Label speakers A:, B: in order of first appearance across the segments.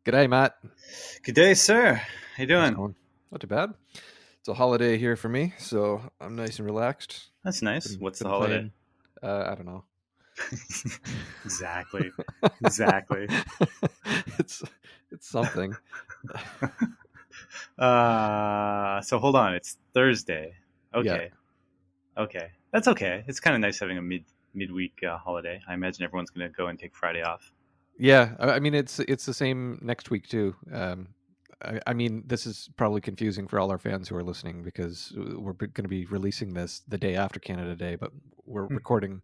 A: G'day, Matt.
B: Good day, sir. How you
A: How's it
B: doing?
A: going? Not too bad. It's a holiday here for me, so I'm nice and relaxed.
B: That's nice.
A: Been
B: What's the
A: been
B: holiday?
A: playing. I don't know.
B: Exactly. Exactly.
A: it's it's something.
B: So hold on. It's Thursday.
A: Yeah,
B: Okay. Okay. That's okay. It's kind of nice having a midweek holiday. I imagine everyone's gonna go and take Friday off.
A: yeah. I mean, it's the same next week too. I mean, this is probably confusing for all our fans who are listening because we're going to be releasing this the day after Canada Day, but we're
B: Hmm.
A: recording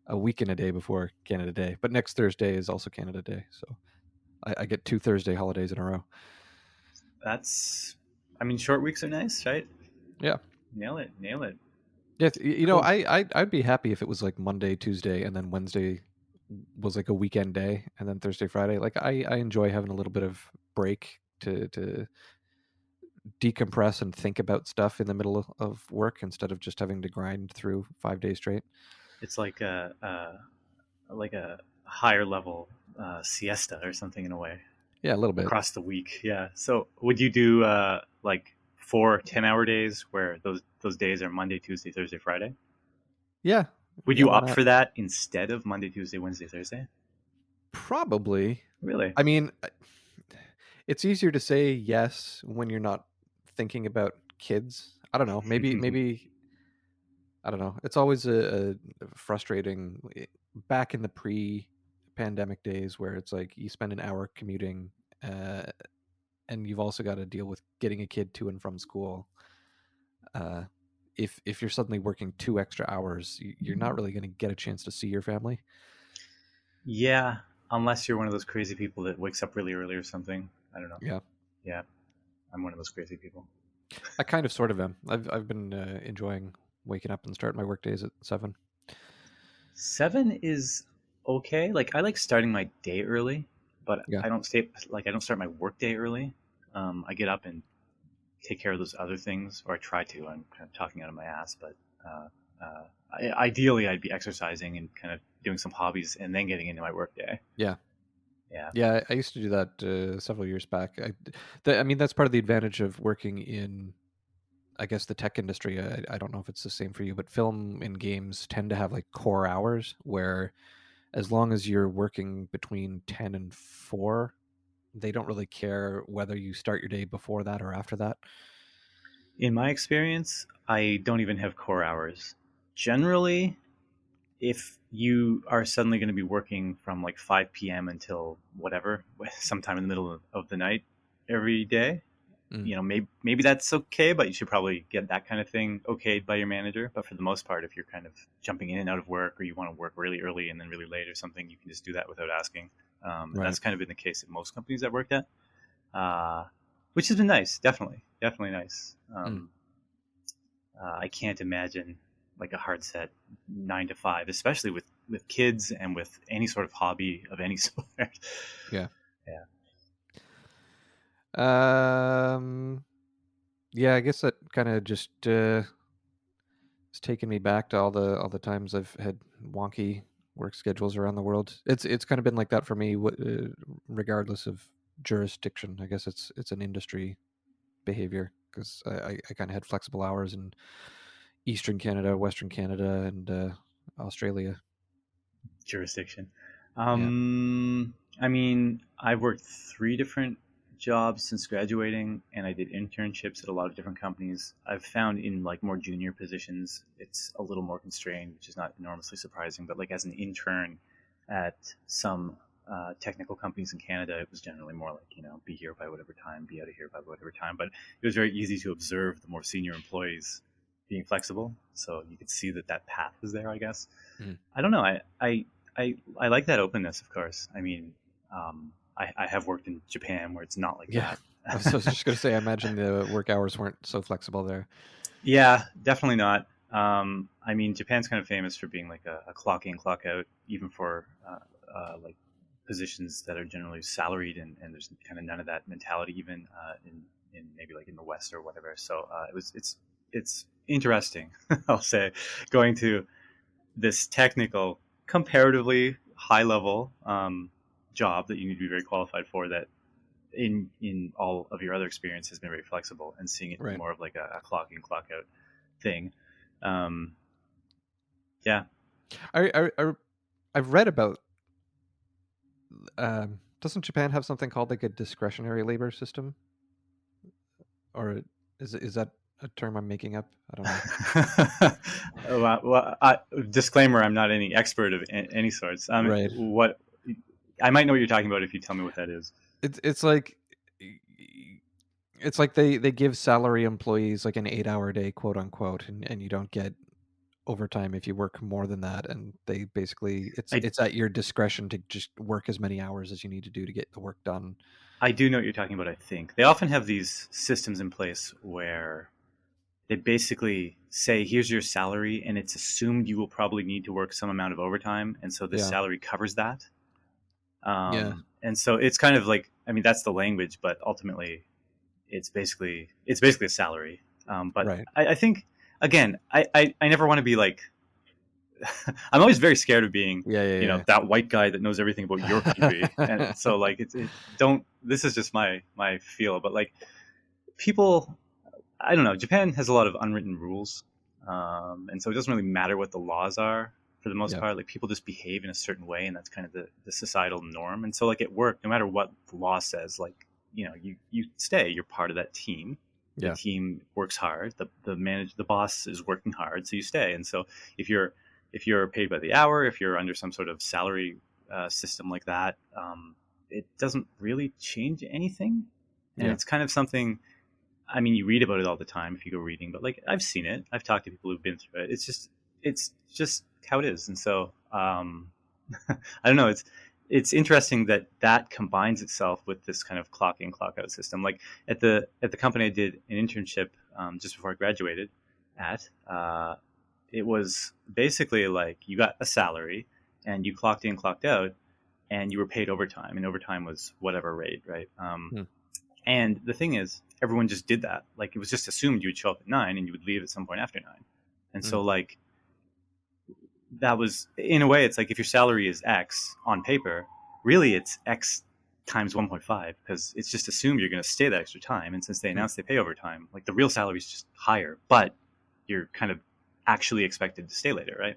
A: a week and a day before Canada Day. But next Thursday is also Canada Day, so I get two Thursday holidays in a row.
B: That's. I mean, short weeks are nice, right?
A: Yeah.
B: Nail it. Nail it.
A: Yeah,
B: Cool.
A: I'd be happy if it was like Monday, Tuesday, and then Wednesday was like a weekend day, and then Thursday, Friday. Like I enjoy having a little bit of break to decompress and think about stuff in the middle of work instead of just having to grind through 5 days straight.
B: It's like a higher level siesta or something in a way.
A: Yeah, a little bit.
B: Across the week. Yeah. So would you do like 4 10-hour days where those days are Monday, Tuesday, Thursday, Friday?
A: Yeah,
B: Would
A: yeah.
B: you
A: Why
B: opt
A: not?
B: for that instead of Monday, Tuesday, Wednesday, Thursday?
A: Probably.
B: Really?
A: I mean, it's easier to say yes when you're not thinking about kids. I don't know. Maybe I don't know. It's always a frustrating back in the pre-pandemic days where it's like you spend an hour commuting, uh, and you've also got to deal with getting a kid to and from school. Uh, if you're suddenly working 2 extra hours, you're not really going to get a chance to see your family.
B: Yeah, unless you're one of those crazy people that wakes up really early or something. I don't know.
A: Yeah,
B: Yeah, I'm one of those crazy people.
A: I kind of sort of am. I've been enjoying waking up and starting my work days at 7.
B: 7 is okay. Like I like starting my day early, but
A: Yeah,
B: I don't start my work day early. I get up and take care of those other things, or I try to. I'm kind of talking out of my ass, but uh, ideally, I'd be exercising and kind of doing some hobbies and then getting into my workday.
A: yeah.
B: Yeah.
A: Yeah, I used to do that several years back. I mean, that's part of the advantage of working in, I guess, the tech industry. I don't know if it's the same for you, but film and games tend to have like core hours where, as long as you're working between 10 and 4, they don't really care whether you start your day before that or after that.
B: In my experience, I don't even have core hours. Generally, if you are suddenly going to be working from like 5 p.m. until whatever, sometime in the middle of the night every day,
A: Mm,
B: maybe that's okay, but you should probably get that kind of thing okayed by your manager. But for the most part, if you're kind of jumping in and out of work, or you want to work really early and then really late or something, you can just do that without asking. And
A: right.
B: that's kind of been the case at most companies I've worked at, uh, which has been nice. Definitely nice.
A: Mm.
B: I can't imagine like a hard set 9 to 5, especially with kids and with any sort of hobby of any sort.
A: Yeah.
B: Yeah.
A: Um. Yeah, I guess that kind of just it's taken me back to all the times I've had wonky work schedules around the world. It's kind of been like that for me, regardless of jurisdiction. I guess it's an industry behavior because I kind of had flexible hours in Eastern Canada, Western Canada, and Australia.
B: Jurisdiction.
A: Yeah,
B: I mean, I've worked 3 different jobs since graduating, and I did internships at a lot of different companies. I've found in like more junior positions, it's a little more constrained, which is not enormously surprising. But like as an intern at some technical companies in Canada, it was generally more like be here by whatever time, be out of here by whatever time. But it was very easy to observe the more senior employees being flexible, so you could see that that path was there, I guess.
A: mm.
B: I don't know. I like that openness, of course. I mean, I have worked in Japan where it's not like
A: Yeah.
B: that.
A: I was just gonna say, I imagine the work hours weren't so flexible there.
B: Yeah, definitely not. I mean, Japan's kind of famous for being like a clock in, clock out, even for like positions that are generally salaried, and there's kind of none of that mentality even in maybe like in the West or whatever. So it's interesting, I'll say, going to this technical, comparatively high level job that you need to be very qualified for that in all of your other experience has been very flexible, and seeing it
A: Right.
B: more of like a clock in clock out thing. Um, yeah,
A: I've read about. Doesn't Japan have something called like a discretionary labor system, or is that a term I'm making up? I don't know.
B: Disclaimer: I'm not any expert of any sorts.
A: Right.
B: What I might know what you're talking about if you tell me what that is.
A: It's like they give salary employees like an 8-hour day, quote unquote, and you don't get overtime if you work more than that, and they basically
B: I
A: it's at your discretion to just work as many hours as you need to do to get the work done.
B: I do know what you're talking about. I think they often have these systems in place where they basically say, "Here's your salary," and it's assumed you will probably need to work some amount of overtime, and so the
A: Yeah.
B: salary covers that.
A: Yeah.
B: And so it's kind of like, I mean, that's the language, but ultimately, it's basically a salary. But
A: Right.
B: I think again, I never want to be like, I'm always very scared of being,
A: Yeah. Yeah.
B: that white guy that knows everything about your country, and
A: Yeah.
B: so like it don't. This is just my feel, but like people, I don't know. Japan has a lot of unwritten rules, and so it doesn't really matter what the laws are for the most
A: Yeah.
B: part. Like people just behave in a certain way, and that's kind of the societal norm. And so like at work, no matter what the law says, like you stay. You're part of that team. The
A: Yeah.
B: team works hard. The boss is working hard, so you stay. And so if you're paid by the hour, if you're under some sort of salary system like that, it doesn't really change anything. And
A: Yeah.
B: it's kind of something. I mean, you read about it all the time if you go reading, but like I've seen it. I've talked to people who've been through it. It's just how it is. And so I don't know. It's interesting that combines itself with this kind of clock in clock out system. Like at the company I did an internship just before I graduated at, it was basically like you got a salary and you clocked in, clocked out, and you were paid overtime, and overtime was whatever rate, right?
A: Hmm.
B: And the thing is, everyone just did that. Like it was just assumed you would show up at 9 and you would leave at some point after 9. And
A: Hmm.
B: so like that was, in a way, it's like if your salary is X on paper, really it's X times 1.5, because it's just assumed you're going to stay that extra time. And since they
A: Hmm.
B: announced they pay overtime, like the real salary is just higher, but you're kind of actually expected to stay later, right?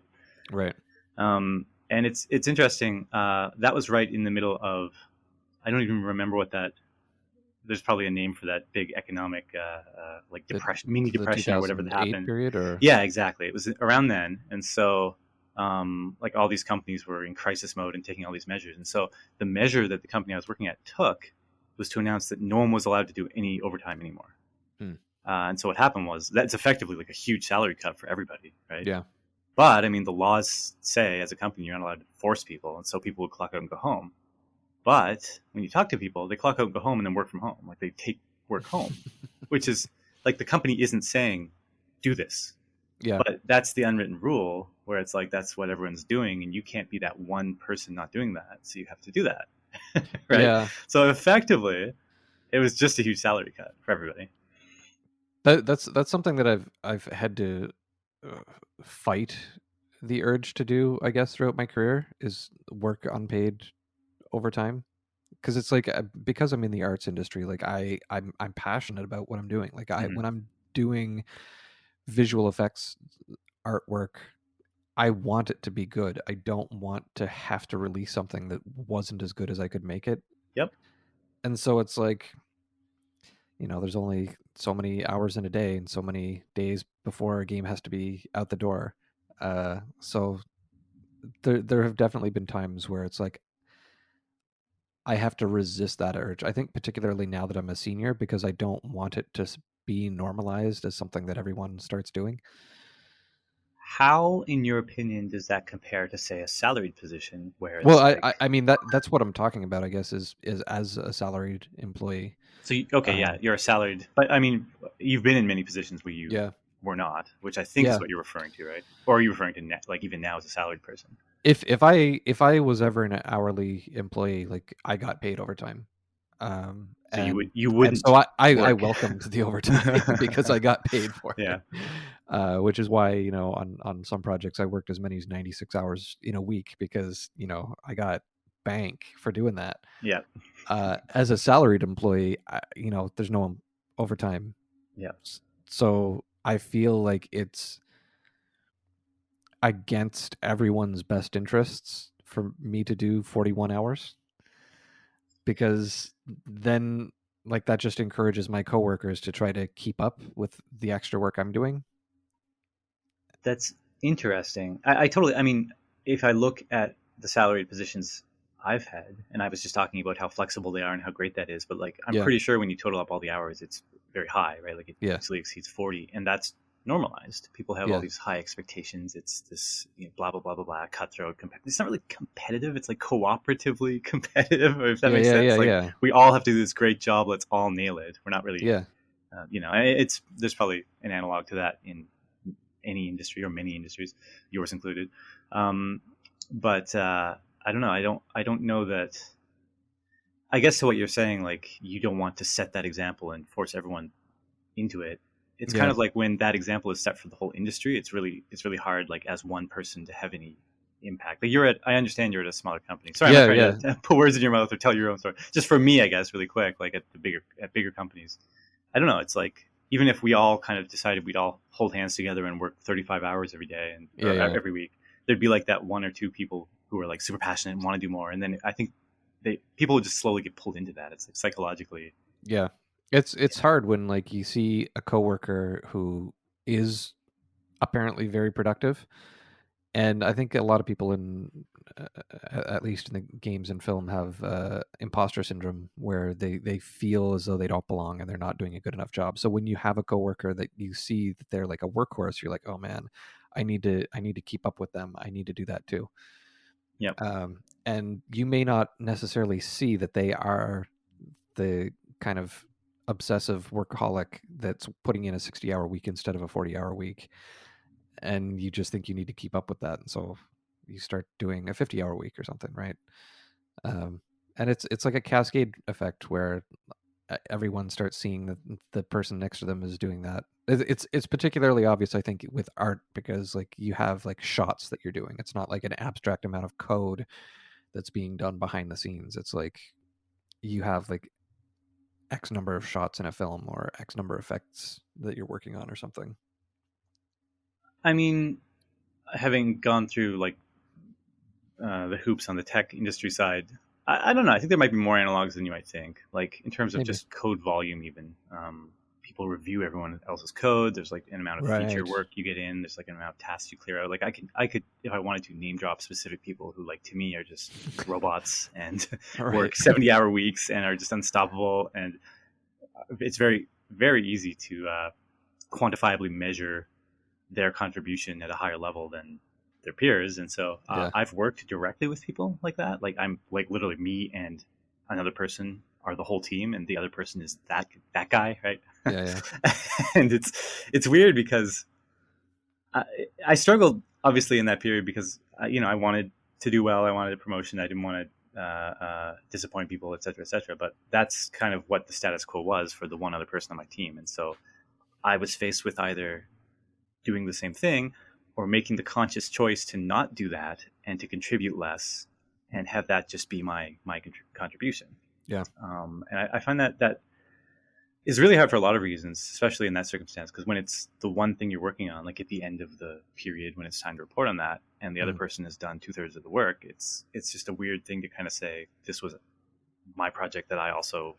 A: Right.
B: And it's interesting. That was right in the middle of, I don't even remember what that. There's probably a name for that big economic, like
A: The
B: depression, mini
A: the
B: depression or whatever that
A: 2008
B: happened.
A: period, or
B: Yeah, exactly. It was around then, and so like all these companies were in crisis mode and taking all these measures. And so the measure that the company I was working at took was to announce that no one was allowed to do any overtime anymore.
A: Hmm.
B: And so what happened was that's effectively like a huge salary cut for everybody, right?
A: Yeah.
B: But I mean, the laws say as a company you're not allowed to force people, and so people would clock out and go home. But when you talk to people, they clock out and go home and then work from home. Like they take work home, which is like the company isn't saying do this,
A: Yeah.
B: but that's the unwritten rule where it's like that's what everyone's doing, and you can't be that one person not doing that, so you have to do that, right?
A: Yeah.
B: So effectively, it was just a huge salary cut for everybody.
A: That's something that I've had to uh, fight the urge to do, I guess, throughout my career, is work unpaid overtime. Because it's like, because I'm in the arts industry, like I'm passionate about what I'm doing. Like
B: Mm-hmm.
A: when I'm doing visual effects artwork, I want it to be good. I don't want to have to release something that wasn't as good as I could make it.
B: Yep.
A: And so it's like, there's only so many hours in a day and so many days before a game has to be out the door. So there have definitely been times where it's like I have to resist that urge. I think particularly now that I'm a senior, because I don't want it to be normalized as something that everyone starts doing.
B: How, in your opinion, does that compare to, say, a salaried position where
A: Well,
B: it's like,
A: I mean that's what I'm talking about. I guess is as a salaried employee.
B: okay, yeah,
A: Um,
B: you're a salaried, but I mean, you've been in many positions where you
A: yeah,
B: were not, which I think is
A: yeah.
B: what you're referring to, right? Or are you referring to like even now as a salaried person?
A: If I was ever an hourly employee, like I got paid overtime,
B: So you would
A: and
B: you
A: so
B: wouldn't
A: I
B: work.
A: welcomed the overtime because I got paid for it.
B: Yeah.
A: Which is why on some projects I worked as many as 96 hours in a week because I got bank for doing that.
B: Yeah.
A: As a salaried employee, there's no overtime,
B: Yeah.
A: so I feel like it's against everyone's best interests for me to do 41 hours, because then like that just encourages my coworkers to try to keep up with the extra work I'm doing.
B: That's interesting. I totally, I mean, if I look at the salaried positions I've had, and I was just talking about how flexible they are and how great that is, but like, I'm
A: Yeah,
B: pretty sure when you total up all the hours, it's very high, right? Like, it
A: yeah,
B: easily exceeds 40, and that's normalized. People have all
A: yeah,
B: these high expectations. It's this, blah, blah, blah, blah, blah, cutthroat. It's not really competitive. It's like cooperatively competitive, if that
A: yeah,
B: makes
A: yeah, yeah,
B: sense. Like,
A: yeah,
B: we all have to do this great job. Let's all nail it. We're not really,
A: yeah,
B: it's, there's probably an analog to that in any industry or many industries, yours included. Um, but I don't know. I don't know that. I guess to what you're saying, like you don't want to set that example and force everyone into it. It's kind
A: yeah,
B: of like when that example is set for the whole industry. It's really hard, like as one person, to have any impact. Like I understand you're at a smaller company. Sorry, I'm not
A: yeah,
B: trying
A: yeah,
B: to put words in your mouth or tell your own story. Just for me, I guess, really quick, like at bigger companies, I don't know. It's like even if we all kind of decided we'd all hold hands together and work 35 hours every day and
A: yeah,
B: or
A: yeah,
B: every week, there'd be like that one or two people who are like super passionate and want to do more, and then I think people would just slowly get pulled into that. It's like psychologically,
A: yeah. It's hard when like you see a coworker who is apparently very productive. And I think a lot of people in, at least in the games and film, have imposter syndrome, where they feel as though they don't belong and they're not doing a good enough job. So when you have a coworker that you see that they're like a workhorse, you're like, oh man, I need to keep up with them. I need to do that too.
B: yeah.
A: And you may not necessarily see that they are the kind of obsessive workaholic that's putting in a 60-hour week instead of a 40-hour week, and you just think you need to keep up with that, and so you start doing a 50-hour week or something, right? um, and it's like a cascade effect where everyone starts seeing that the person next to them is doing that. It's particularly obvious, I think, with art, because like you have like shots that you're doing. It's not like an abstract amount of code that's being done behind the scenes. It's like you have like x number of shots in a film or x number of effects that you're working on or something.
B: I mean, having gone through like the hoops on the tech industry side, I don't know. I think there might be more analogs than you might think. Like in terms of
A: Maybe.
B: just code volume, even people review everyone else's code. There's like an amount of feature
A: Right.
B: work you get in. There's like an amount of tasks you clear out. Like I could, if I wanted to, name drop specific people who, like to me, are just robots and
A: All right.
B: work 70-hour weeks and are just unstoppable. And it's very very easy to quantifiably measure their contribution at a higher level than their peers. And so
A: Yeah.
B: I've worked directly with people like that. Like I'm like literally me and another person are the whole team, and the other person is that guy, right?
A: Yeah, yeah.
B: And it's weird because I, I struggled obviously in that period because I wanted to do well. I wanted a promotion. I didn't want to disappoint people, et cetera, et cetera. But that's kind of what the status quo was for the one other person on my team. And so I was faced with either doing the same thing or making the conscious choice to not do that and to contribute less and have that just be my contribution.
A: Yeah.
B: And I find that is really hard for a lot of reasons, especially in that circumstance, because when it's the one thing you're working on, like at the end of the period when it's time to report on that, and the other
A: Mm.
B: person has done 2/3 of the work, it's just a weird thing to kind of say this was my project that I also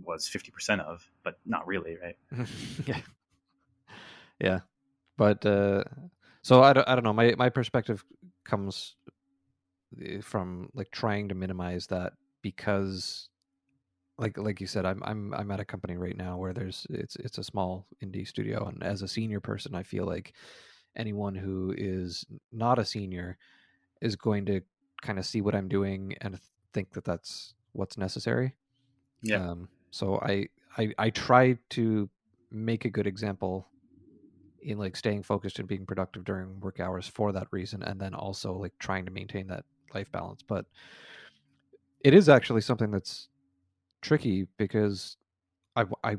B: was 50% of, but not really, right?
A: Yeah. Yeah. But so I don't know. My perspective comes from like trying to minimize that, because like you said, I'm at a company right now where it's a small indie studio, and as a senior person, I feel like anyone who is not a senior is going to kind of see what I'm doing and think that that's what's necessary.
B: Yeah.
A: So I try to make a good example in like staying focused and being productive during work hours for that reason, and then also like trying to maintain that life balance. But it is actually something that's tricky, because I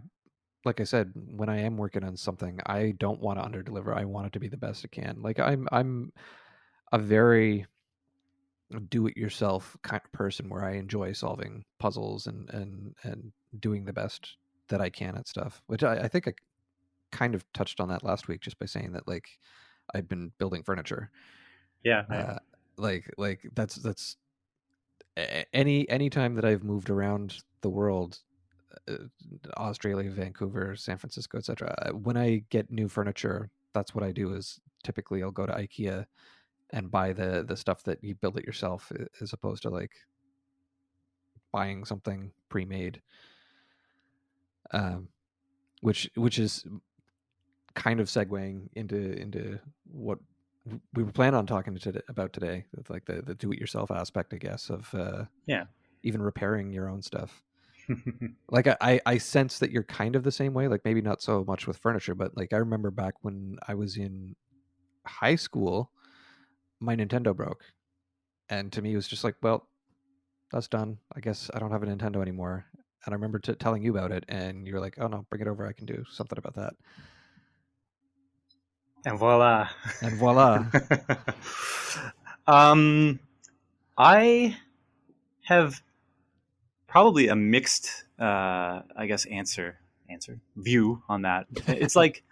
A: like I said, when I am working on something, I don't want to underdeliver. I want it to be the best it can. Like I'm a very do-it-yourself kind of person where I enjoy solving puzzles and doing the best that I can at stuff. Which I think I kind of touched on that last week just by saying that like I'd been building furniture.
B: Yeah, yeah.
A: Uh, like that's any time that I've moved around the world, uh, Australia, Vancouver, San Francisco, etc. When I get new furniture, that's what I do. Is typically I'll go to IKEA and buy the stuff that you build it yourself, as opposed to like buying something pre-made. Um, which is kind of segueing into what we were planning on talking about today, with like the do-it-yourself aspect, I guess, of
B: Yeah.
A: even repairing your own stuff. Like I sense that you're kind of the same way. Like maybe not so much with furniture, but like I remember back when I was in high school, my Nintendo broke, and to me it was just like, well, that's done. I guess I don't have a Nintendo anymore. And I remember telling you about it, and you're like, "Oh no, bring it over. I can do something about that."
B: And voila.
A: And voila.
B: um, I have probably a mixed, I guess, answer view on that. It's like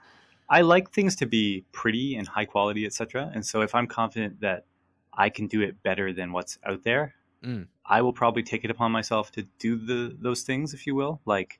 B: I like things to be pretty and high quality, etc. And so if I'm confident that I can do it better than what's out there,
A: Mm.
B: I will probably take it upon myself to do those things, if you will. Like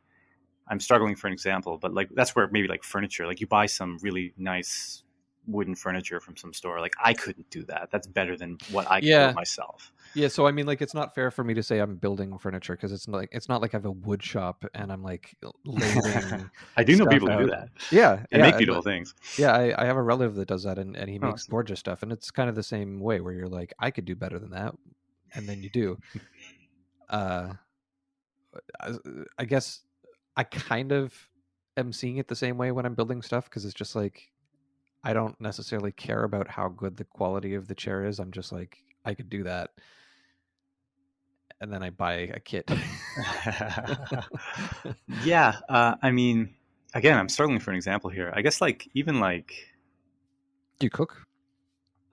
B: I'm struggling for an example, but like that's where maybe like furniture, like you buy some really nice wooden furniture from some store. Like I couldn't do that. That's better than what I could build
A: Yeah,
B: myself.
A: yeah. So I mean, like, it's not fair for me to say I'm building furniture because it's not like I have a wood shop and I'm like laying
B: I do know
A: stuff
B: people who do
A: out.
B: that
A: Yeah,
B: and make
A: yeah,
B: beautiful things.
A: yeah. I have a relative that does that, and he
B: Oh,
A: makes gorgeous stuff, and it's kind of the same way where you're like, I could do better than that, and then you do. Uh, I, I guess I kind of am seeing it the same way when I'm building stuff because it's just like I don't necessarily care about how good the quality of the chair is. I'm just like, I could do that, and then I buy a kit.
B: yeah. I mean, again, I'm struggling for an example here. I guess like even like
A: Do you cook?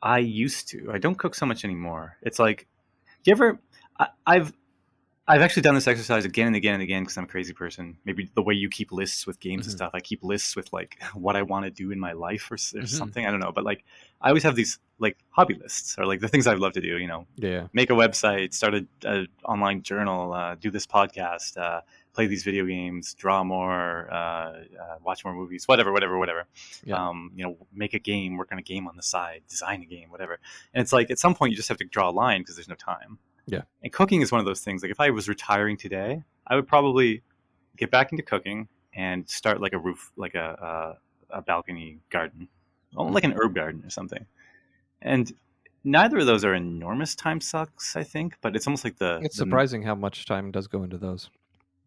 B: I used to. I don't cook so much anymore. It's like, do you ever? I've actually done this exercise again and again and again because I'm a crazy person. Maybe the way you keep lists with games and
A: Hmm.
B: stuff. I keep lists with like what I want to do in my life or
A: Hmm.
B: something. I don't know, but like I always have these like hobby lists or like the things I'd love to do. You know,
A: Yeah.
B: make a website, start a online journal, do this podcast, play these video games, draw more, watch more movies, whatever.
A: Yeah.
B: You know, make a game, work on a game on the side, design a game, whatever. And it's like at some point you just have to draw a line because there's no time.
A: Yeah.
B: And cooking is one of those things. Like if I was retiring today, I would probably get back into cooking and start like a roof, like a balcony garden, like
A: Hmm.
B: an herb garden or something. And neither of those are enormous time sucks, I think, but it's almost like
A: It's
B: the
A: surprising how much time does go into those.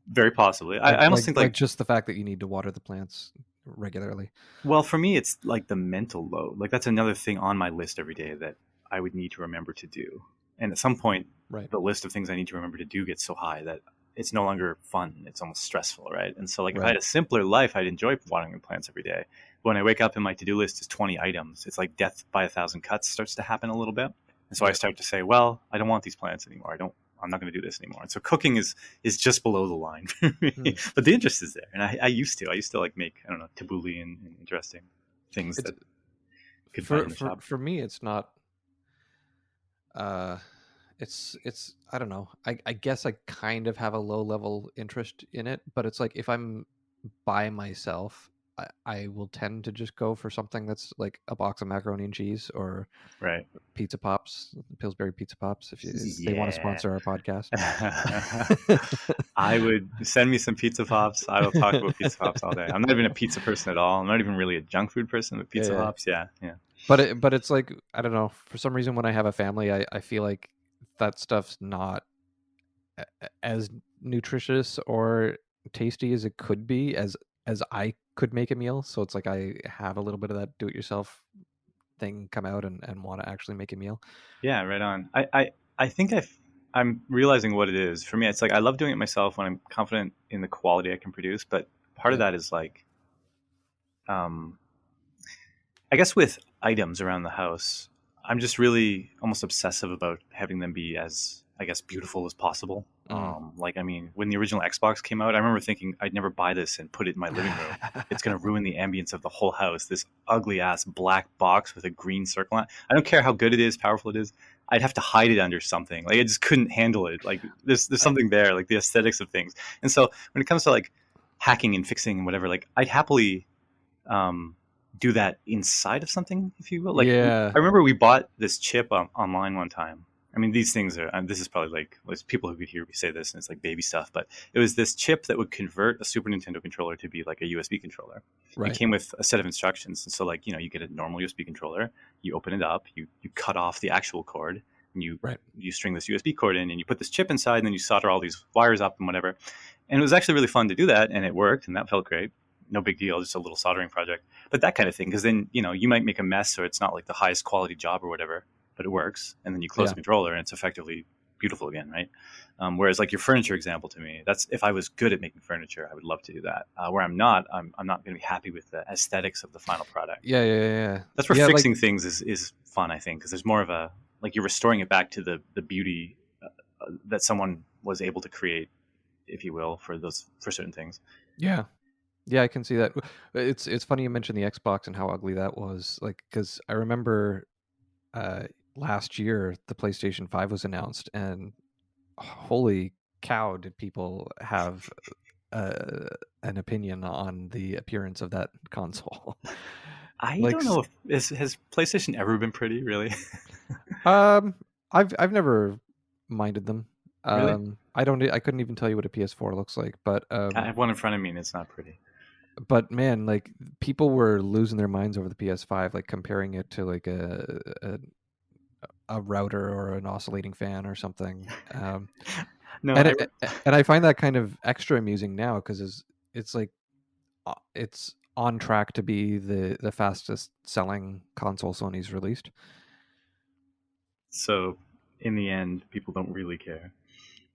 B: very possibly.
A: Like
B: I almost
A: like
B: think
A: like
B: like,
A: just the fact that you need to water the plants regularly.
B: well, for me, it's like the mental load. Like that's another thing on my list every day that I would need to remember to do. And at some point,
A: Right.
B: the list of things I need to remember to do gets so high that it's no longer fun. It's almost stressful, right? And so, like, if I had
A: Right.
B: a simpler life, I'd enjoy watering the plants every day. But when I wake up and my to do list is 20 items, it's like death by a thousand cuts starts to happen a little bit. And so I
A: Yeah.
B: start to say, well, I don't want these plants anymore. I'm not going to do this anymore. And so cooking is just below the line for
A: Hmm.
B: me. But the interest is there. And I used to like make, I don't know, tabbouleh and interesting things
A: It's
B: that could find
A: for
B: in the
A: for
B: shop.
A: for me. It's not. Uh, it's I don't know. I guess I kind of have a low level interest in it, but it's like if I'm by myself, I will tend to just go for something that's like a box of macaroni and cheese or
B: Right.
A: pizza pops, Pillsbury pizza pops. If they want to
B: Yeah.
A: sponsor our podcast.
B: I would send me some pizza pops. I will talk about pizza pops all day. I'm not even a pizza person at all. I'm not even really a junk food person, but
A: Yeah,
B: pizza
A: yeah.
B: pops, yeah, yeah.
A: But it's like I don't know. For some reason, when I have a family, I feel like that stuff's not as nutritious or tasty as it could be as I could make a meal. So it's like I have a little bit of that do-it-yourself thing come out and want to actually make a meal.
B: Yeah, right on. I think I'm realizing what it is. For me, it's like I love doing it myself when I'm confident in the quality I can produce, but part of
A: Yeah.
B: that is like um I guess with items around the house, I'm just really almost obsessive about having them be as, I guess, beautiful as possible.
A: Mm.
B: Like, I mean, when the original Xbox came out, I remember thinking I'd never buy this and put it in my living room. It's going to ruin the ambience of the whole house. This ugly ass black box with a green circle on it. I don't care how good it is, powerful it is. I'd have to hide it under something. Like, I just couldn't handle it. Like, there's
A: I,
B: something there, like the aesthetics of things. And so when it comes to like hacking and fixing and whatever, like I'd happily um, do that inside of something, if you will. Like
A: yeah.
B: I remember we bought this chip online one time. I mean, these things are. And this is probably like there's people who could hear me say this, and it's like baby stuff. But it was this chip that would convert a Super Nintendo controller to be like a USB controller. It
A: Right.
B: came with a set of instructions, and so like you get a normal USB controller, you open it up, you cut off the actual cord, and
A: Right.
B: you string this USB cord in, and you put this chip inside, and then you solder all these wires up and whatever. And it was actually really fun to do that, and it worked, and that felt great. No big deal, just a little soldering project. But that kind of thing, because then you might make a mess, or it's not like the highest quality job or whatever, but it works, and then you close
A: Yeah.
B: the controller, and it's effectively beautiful again, right? Whereas like your furniture example to me, that's if I was good at making furniture, I would love to do that. Where I'm not, I'm not going to be happy with the aesthetics of the final product.
A: Yeah. Yeah. Yeah.
B: That's where
A: Yeah. Like,
B: fixing things is fun, I think, because there's more of a like you're restoring it back to the beauty that someone was able to create, if you will, for certain things.
A: yeah. Yeah, I can see that. It's funny you mentioned the Xbox and how ugly that was. Like, because I remember uh, last year the PlayStation 5 was announced, and holy cow, did people have uh, an opinion on the appearance of that console?
B: I
A: like,
B: don't know if has PlayStation ever been pretty, really.
A: um, I've never minded them.
B: Really?
A: I couldn't even tell you what a PS4 looks like,
B: I have one in front of me and it's not pretty.
A: but man, like people were losing their minds over the PS5, like comparing it to like a router or an oscillating fan or something.
B: No,
A: And and I find that kind of extra amusing now because it's like it's on track to be the fastest selling console Sony's released.
B: so in the end, people don't really care,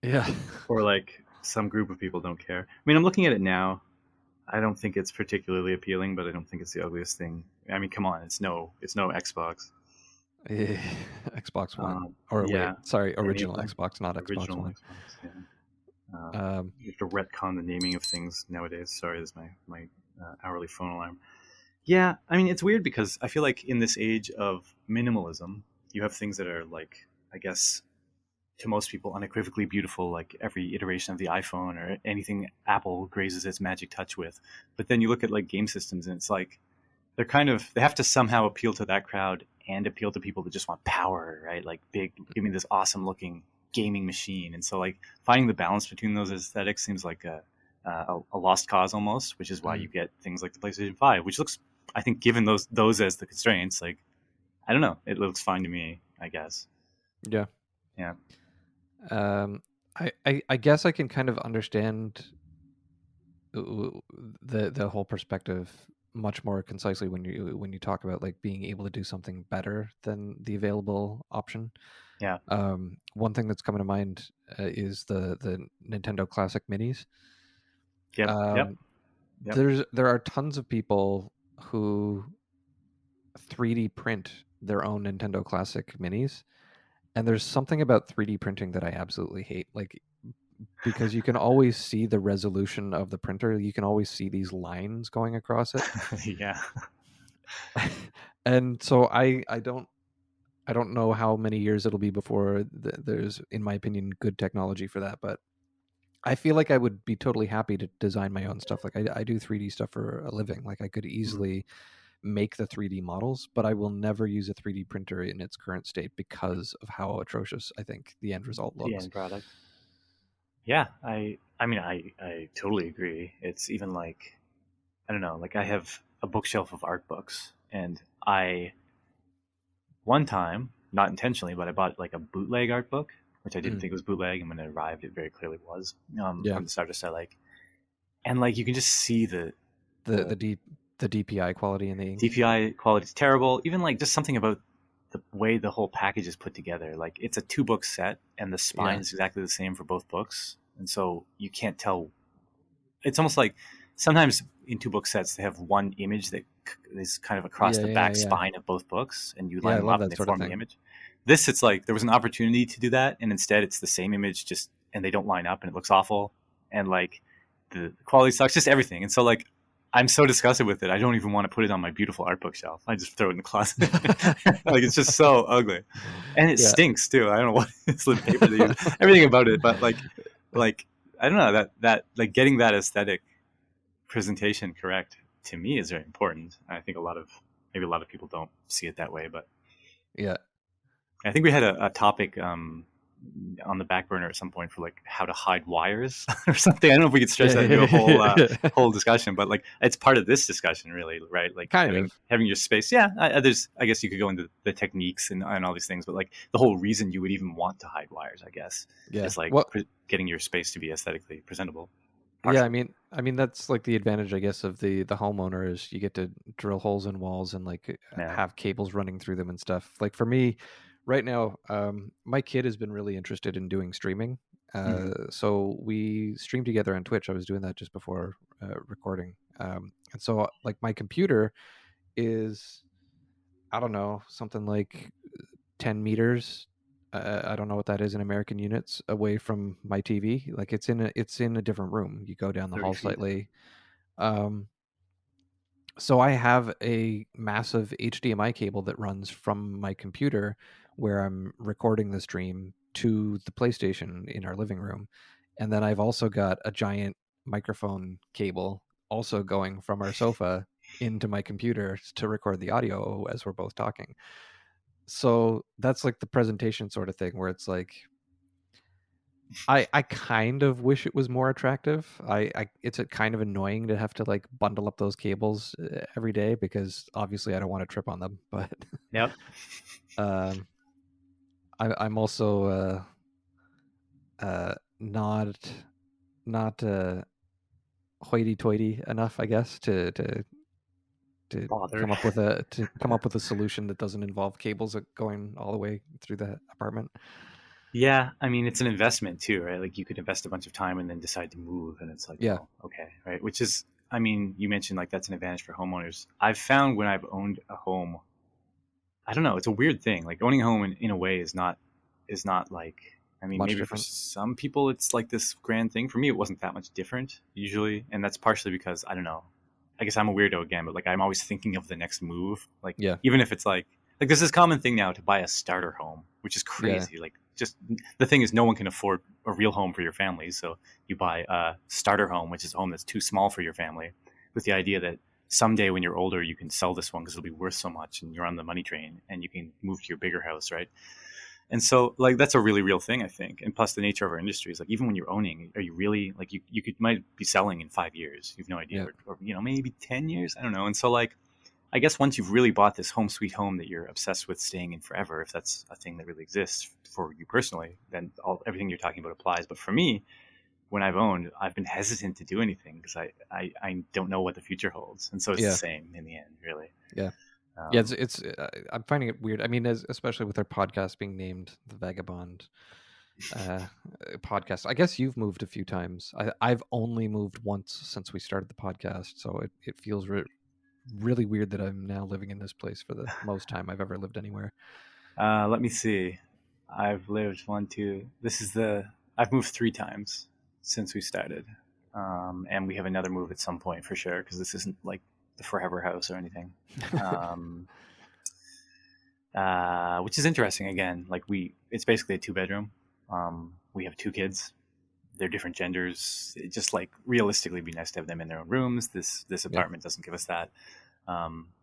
A: Yeah.
B: or like some group of people don't care. I mean, I'm looking at it now. I don't think it's particularly appealing, but I don't think it's the ugliest thing. I mean, come on, it's no Xbox.
A: Eh, Xbox One. Or wait,
B: Yeah,
A: sorry,
B: any of
A: original
B: them,
A: Xbox, not Xbox
B: original
A: One.
B: Xbox. Yeah.
A: Um,
B: You have to retcon the naming of things nowadays. Sorry, this is my hourly phone alarm. Yeah, I mean, it's weird because I feel like in this age of minimalism, you have things that are like, I guess, to most people, unequivocally beautiful, like every iteration of the iPhone or anything Apple grazes its magic touch with. But then you look at like game systems, and it's like they have to somehow appeal to that crowd and appeal to people that just want power, right? Like big, give me this awesome looking gaming machine. And so like finding the balance between those aesthetics seems like a lost cause almost, which is why
A: mm,
B: you get things like the PlayStation 5, which looks, I think, given those as the constraints, like I don't know, it looks fine to me, I guess.
A: yeah.
B: Yeah.
A: Um, I guess I can kind of understand the whole perspective much more concisely when you talk about like being able to do something better than the available option.
B: Yeah.
A: One thing that's coming to mind is the Nintendo Classic Minis.
B: Yep. Yep.
A: Um,
B: Yep.
A: there are tons of people who 3D print their own Nintendo Classic Minis, and there's something about 3D printing that I absolutely hate. Like because you can always see the resolution of the printer, you can always see these lines going across it.
B: Yeah.
A: And so I don't know how many years it'll be before there's, in my opinion, good technology for that. But I feel like I would be totally happy to design my own stuff. Like I do 3D stuff for a living. Like I could
B: Mhm.
A: easily make the 3D models, but I will never use a 3D printer in its current state because of how atrocious I think the end result
B: The
A: looks.
B: end product. Yeah. I mean, I totally agree. It's even like, I don't know, like I have a bookshelf of art books, and I one time, not intentionally, but I bought like a bootleg art book, which I didn't
A: Mm,
B: think was bootleg, and when it arrived, it very clearly was,
A: yeah,
B: from this artist I like. And like you can just see
A: the
B: the
A: the D the DPI quality in the ink.
B: DPI quality is terrible. Even like just something about the way the whole package is put together. Like it's a 2 book set, and the spine
A: Yeah,
B: is exactly the same for both books, and so you can't tell. It's almost like sometimes in 2 book sets they have one image that is kind of across
A: Yeah,
B: the
A: yeah,
B: back
A: yeah.
B: spine of both books, and you
A: Yeah,
B: line
A: I
B: them
A: love
B: up and
A: that
B: they
A: sort of
B: form the
A: thing.
B: image. This, it's like there was an opportunity to do that, and instead it's the same image, just and they don't line up, and it looks awful, and like the quality sucks, just everything. And so like I'm so disgusted with it. I don't even want to put it on my beautiful art bookshelf. I just throw it in the closet. Like it's just so ugly, and it
A: Yeah.
B: stinks too. I don't know what it's the paper they use, everything about it. But like I don't know that like getting that aesthetic presentation correct to me is very important. I think maybe a lot of people don't see it that way, but
A: Yeah.
B: I think we had a topic on the back burner at some point for like how to hide wires or something. I don't know if we could stretch that into a
A: Yeah.
B: whole discussion, but like it's part of this discussion, really, right? Like
A: Kind
B: having
A: of.
B: having your space. Yeah, I guess you could go into the techniques and all these things, but like the whole reason you would even want to hide wires, I guess,
A: Yeah.
B: is like
A: Well,
B: getting your space to be aesthetically presentable.
A: yeah,
B: Partially.
A: I mean that's like the advantage, I guess, of the homeowner is you get to drill holes in walls and like
B: Yeah.
A: have cables running through them and stuff. Like for me, right now, my kid has been really interested in doing streaming.
B: Mm-hmm.
A: So we stream together on Twitch. I was doing that just before recording. And so like my computer is, I don't know, something like 10 meters. I don't know what that is in American units away from my TV. Like it's in a different room. You go down the
B: 30
A: hall
B: feet.
A: slightly. Um, so I have a massive HDMI cable that runs from my computer where I'm recording the stream to the PlayStation in our living room. And then I've also got a giant microphone cable also going from our sofa into my computer to record the audio as we're both talking. So that's like the presentation sort of thing where it's like I kind of wish it was more attractive. I it's a kind of annoying to have to like bundle up those cables every day because obviously I don't want to trip on them. But
B: Yep.
A: um, I'm also not not hoity-toity enough, I guess, to
B: Bother.
A: come up with a solution that doesn't involve cables going all the way through the apartment.
B: Yeah, I mean it's an investment too, right? Like you could invest a bunch of time and then decide to move, and it's like,
A: Yeah,
B: well, okay, right? Which is, I mean, you mentioned like that's an advantage for homeowners. I've found when I've owned a home, I don't know, it's a weird thing. Like owning a home in a way is not like, I mean,
A: much
B: maybe for
A: different.
B: some people it's like this grand thing. For me, it wasn't that much different usually, and that's partially because I don't know. I guess I'm a weirdo again, but like I'm always thinking of the next move. Like
A: Yeah,
B: even if it's like there's this common thing now to buy a starter home, which is
A: yeah,
B: crazy. Like just the thing is, no one can afford a real home for your family, so you buy a starter home, which is a home that's too small for your family, with the idea that someday when you're older you can sell this one because it'll be worth so much and you're on the money train and you can move to your bigger house, right? And so like that's a really real thing, I think. And plus the nature of our industry is like even when you're owning, are you really like you could might be selling in 5 years, you've no idea,
A: yeah,
B: or maybe 10 years, I don't know. And so like I guess once you've really bought this home sweet home that you're obsessed with staying in forever, if that's a thing that really exists for you personally, then everything you're talking about applies. But for me, when I've owned, I've been hesitant to do anything because I don't know what the future holds, and so it's the
A: yeah,
B: same in the end, really.
A: yeah. Yeah,
B: Um,
A: I'm finding it weird. I mean, especially with our podcast being named the Vagabond uh, podcast. I guess you've moved a few times. I've only moved once since we started the podcast, so it feels really weird that I'm now living in this place for the most time I've ever lived anywhere.
B: let me see. I've lived one, two. This is the I've moved 3 times since we started, and we have another move at some point for sure because this isn't like the forever house or anything. Um, which is interesting. Again, like it's basically a 2 bedroom. We have 2 kids. They're different genders. It just like realistically be nice to have them in their own rooms. This
A: Yeah,
B: apartment doesn't give us that.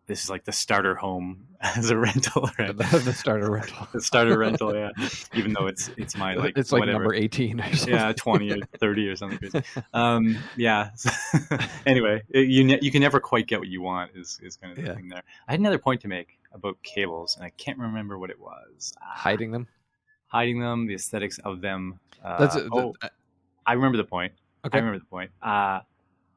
B: This is like the starter home as a rental, right?
A: the starter rental.
B: The starter rental, yeah. Even though it's my like
A: It's like
B: whatever,
A: number 18 or
B: yeah,
A: something.
B: 20 or 30 or something crazy. Yeah. Anyway, you can never quite get what you want is kind of the
A: Yeah,
B: thing there. I had another point to make about cables, and I can't remember what it was.
A: hiding them.
B: Hiding them, the aesthetics of them.
A: That's
B: Oh, I remember the point. I
A: okay.
B: remember the point.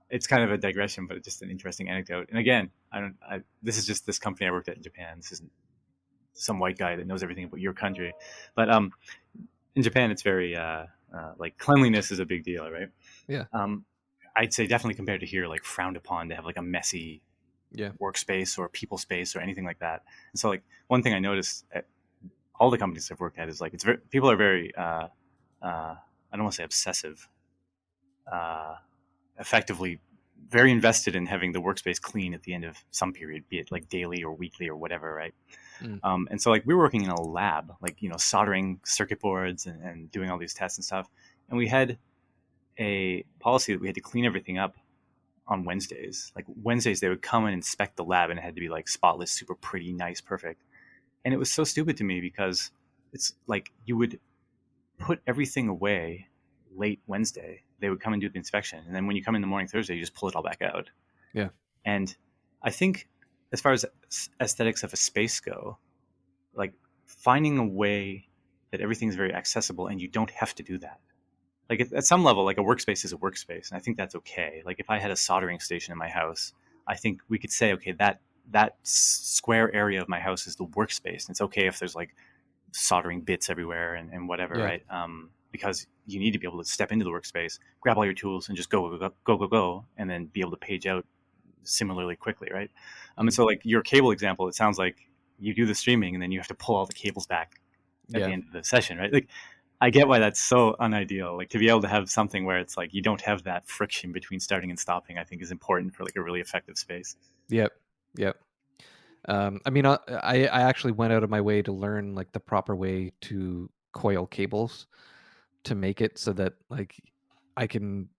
B: It's kind of a digression, but it's just an interesting anecdote. And again, I don't. This is just this company I worked at in Japan. This isn't some white guy that knows everything about your country, but in Japan, it's very like cleanliness is a big deal, right?
A: Yeah,
B: Um, I'd say definitely compared to here, like frowned upon to have like a messy
A: Yeah.
B: workspace or people space or anything like that. And so like one thing I noticed at all the companies I've worked at is like people are very I don't want to say obsessive, uh, effectively very invested in having the workspace clean at the end of some period, be it like daily or weekly or whatever, right?
A: Mm.
B: And so like we were working in a lab, like soldering circuit boards and doing all these tests and stuff, and we had a policy that we had to clean everything up on Wednesdays. Like Wednesdays, they would come and inspect the lab, and it had to be like spotless, super pretty, nice, perfect. And it was so stupid to me because it's like you would put everything away late Wednesday. They would come and do the inspection, and then when you come in the morning Thursday, you just pull it all back out.
A: Yeah.
B: And I think, as far as aesthetics of a space go, like finding a way that everything's very accessible and you don't have to do that. Like at some level, like a workspace is a workspace, and I think that's okay. Like if I had a soldering station in my house, I think we could say, okay, that square area of my house is the workspace, and it's okay if there's like soldering bits everywhere and whatever,
A: Yeah.
B: right? Because you need to be able to step into the workspace, grab all your tools, and just go, and then be able to page out similarly quickly, right? And
A: Mm.
B: so like your cable example, it sounds like you do the streaming and then you have to pull all the cables back at the
A: Yeah.
B: end of the session, right? Like I get why that's so unideal. Like to be able to have something where it's like you don't have that friction between starting and stopping, I think is important for like a really effective space.
A: Yep. Yep. I mean, I actually went out of my way to learn like the proper way to coil cables to make it so that like I can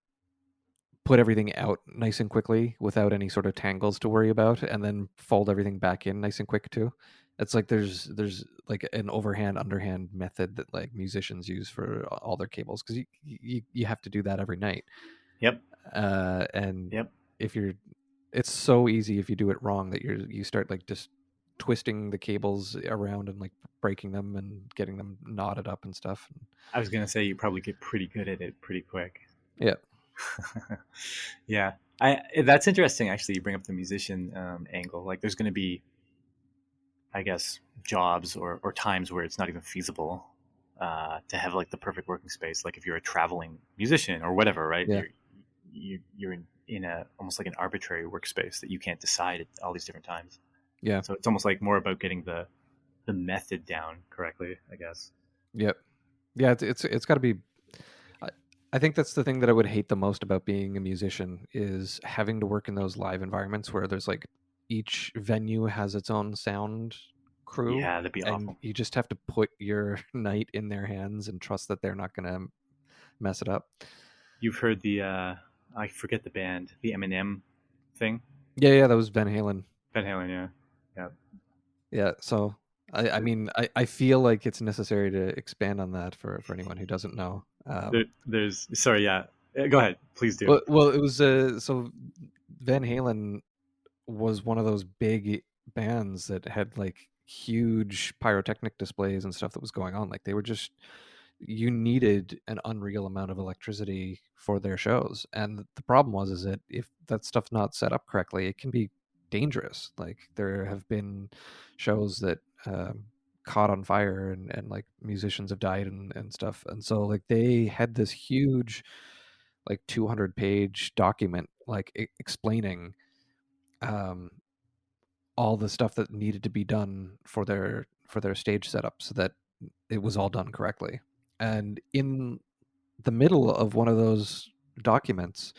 A: put everything out nice and quickly without any sort of tangles to worry about, and then fold everything back in nice and quick too. It's like there's like an overhand underhand method that like musicians use for all their cables, because you have to do that every night.
B: Yep.
A: And
B: Yep.
A: if you're it's so easy if you do it wrong that you start like just twisting the cables around and like breaking them and getting them knotted up and stuff.
B: I was gonna say you probably get pretty good at it pretty quick.
A: Yeah.
B: Yeah. That's interesting actually. You bring up the musician angle. Like there's gonna be, I guess, jobs or times where it's not even feasible to have like the perfect working space. Like if you're a traveling musician or whatever, right?
A: Yeah.
B: You're in a almost like an arbitrary workspace that you can't decide at all these different times.
A: Yeah.
B: So it's almost like more about getting the method down correctly, I guess.
A: Yep. Yeah, it's got to be. I, I think that's the thing that I would hate the most about being a musician is having to work in those live environments where there's like each venue has its own sound crew,
B: Yeah, that'd be
A: and
B: awful.
A: you just have to put your night in their hands and trust that they're not going to mess it up.
B: You've heard the I forget the band, the Eminem thing.
A: Yeah, yeah, that was Van Halen.
B: Van Halen, yeah, yeah.
A: Yeah, so I mean, I feel like it's necessary to expand on that for anyone who doesn't know.
B: There's sorry, yeah. Go ahead, please do.
A: Well, it was so Van Halen was one of those big bands that had like huge pyrotechnic displays and stuff that was going on. Like they were just you needed an unreal amount of electricity for their shows. And the problem was is that if that stuff's not set up correctly, it can be dangerous. Like there have been shows that caught on fire and like musicians have died and stuff. And so like they had this huge like 200-page document like explaining um, all the stuff that needed to be done for their stage setup so that it was all done correctly. And in the middle of one of those documents,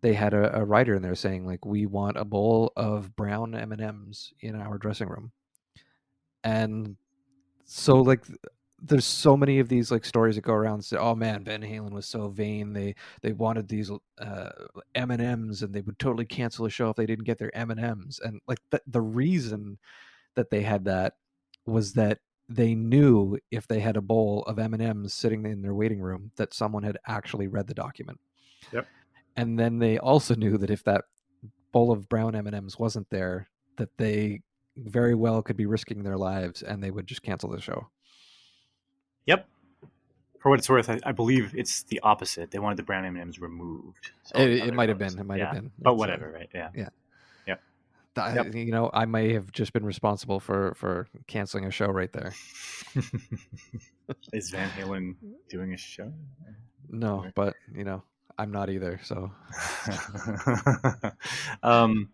A: they had a writer in there saying like, "We want a bowl of brown M&Ms in our dressing room." And so like there's so many of these like stories that go around and say, "Oh man, Van Halen was so vain. They wanted these M&Ms and they would totally cancel a show if they didn't get their M&Ms." And like the reason that they had that was that they knew if they had a bowl of M&Ms sitting in their waiting room that someone had actually read the document.
B: Yep.
A: And then they also knew that if that bowl of brown M&Ms wasn't there, that they very well could be risking their lives and they would just cancel the show.
B: Yep. For what it's worth, I believe it's the opposite. They wanted the brown M&Ms removed. So all the
A: It
B: other
A: might have
B: colors.
A: been. It might have
B: Yeah.
A: been.
B: But
A: It's
B: whatever, right? Yeah.
A: yeah.
B: Yep.
A: I,
B: Yep.
A: you know, I may have just been responsible for canceling a show right there.
B: Is Van Halen doing a show?
A: No,
B: Anyway.
A: but you know, I'm not either. So
B: um,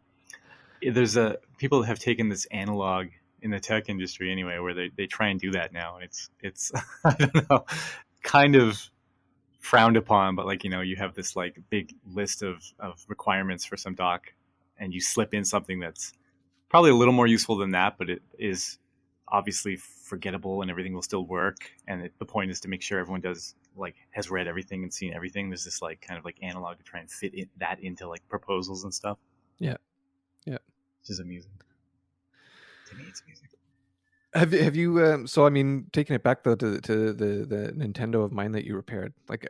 B: there's a people have taken this analog in the tech industry anyway, where they try and do that now, and it's I don't know, kind of frowned upon, but like, you have this like big list of requirements for some doc, and you slip in something that's probably a little more useful than that, but it is obviously forgettable and everything will still work. And the point is to make sure everyone does like has read everything and seen everything. There's this like kind of like analog to try and fit that into like proposals and stuff,
A: yeah, yeah.
B: which is amusing. To me, it's amusing.
A: Have you so I mean, taking it back though to the Nintendo of mine that you repaired, like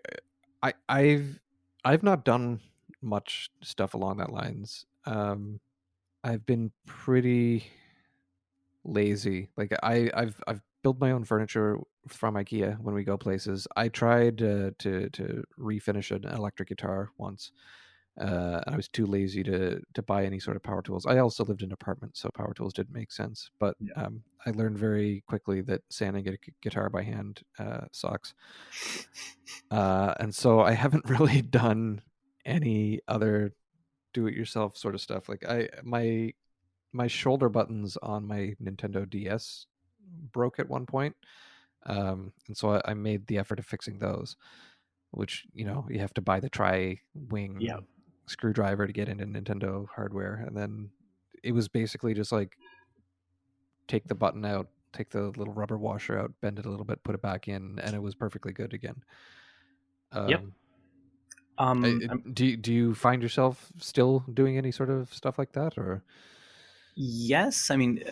A: I've not done much stuff along that lines. I've been pretty lazy. Like I've built my own furniture from IKEA when we go places. I tried to refinish an electric guitar once. And I was too lazy to buy any sort of power tools. I also lived in an apartment, so power tools didn't make sense. But
B: Yeah.
A: I learned very quickly that sanding a guitar by hand sucks. And so I haven't really done any other do-it-yourself sort of stuff. Like my shoulder buttons on my Nintendo DS broke at one point, and so I made the effort of fixing those. Which you have to buy the
B: Yeah.
A: tri-wing screwdriver to get into Nintendo hardware, and then it was basically just like take the button out, take the little rubber washer out, bend it a little bit, put it back in, and it was perfectly good again.
B: Yep.
A: Um,
B: I'm,
A: do you find yourself still doing any sort of stuff like that, or?
B: yes. I mean,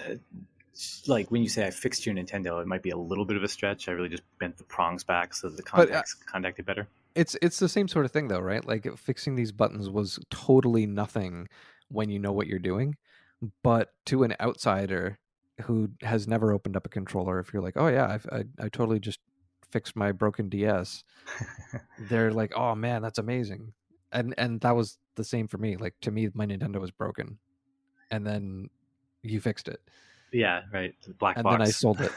B: like when you say I fixed your Nintendo, it might be a little bit of a stretch. I really just bent the prongs back so that the
A: But
B: contacts contacted better.
A: it's the same sort of thing though, right? Like fixing these buttons was totally nothing when you know what you're doing, but to an outsider who has never opened up a controller, if you're like, oh yeah, I totally just fixed my broken DS, they're like, oh man, that's amazing. And that was the same for me. Like to me, my Nintendo was broken, and then you fixed it,
B: Yeah, right. The black
A: and then I
B: box.
A: sold it.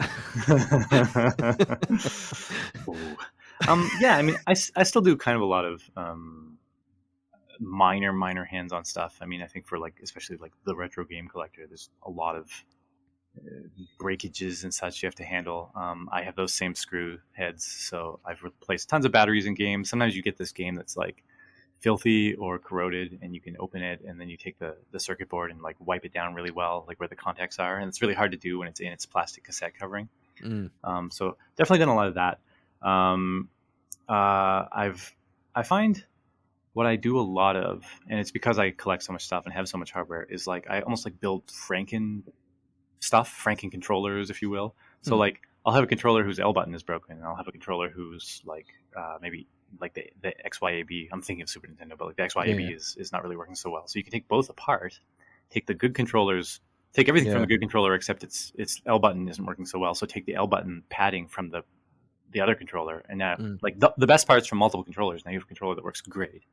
B: Ooh. Yeah, I mean, I still do kind of a lot of minor hands-on stuff. I mean, I think for like especially like the retro game collector, there's a lot of breakages and such you have to handle. I have those same screw heads, so I've replaced tons of batteries in games. Sometimes you get this game that's like filthy or corroded, and you can open it, and then you take the circuit board and like wipe it down really well, like where the contacts are, and it's really hard to do when it's in its plastic cassette covering.
A: Mm,
B: So definitely done a lot of that. Um, I find what I do a lot of, and it's because I collect so much stuff and have so much hardware, is like I almost like build Franken stuff, Franken controllers, if you will. So
A: hmm.
B: like I'll have a controller whose L button is broken, and I'll have a controller whose like maybe like the XYAB. I'm thinking of Super Nintendo, but like the
A: Yeah,
B: XYAB
A: yeah,
B: is not really working so well. So you can take both apart, take the good controllers, take everything from
A: yeah.
B: the good controller except its L button isn't working so well. So take the L button padding from the other controller, and now
A: Mm,
B: like the best parts from multiple controllers. Now you have a controller that works great.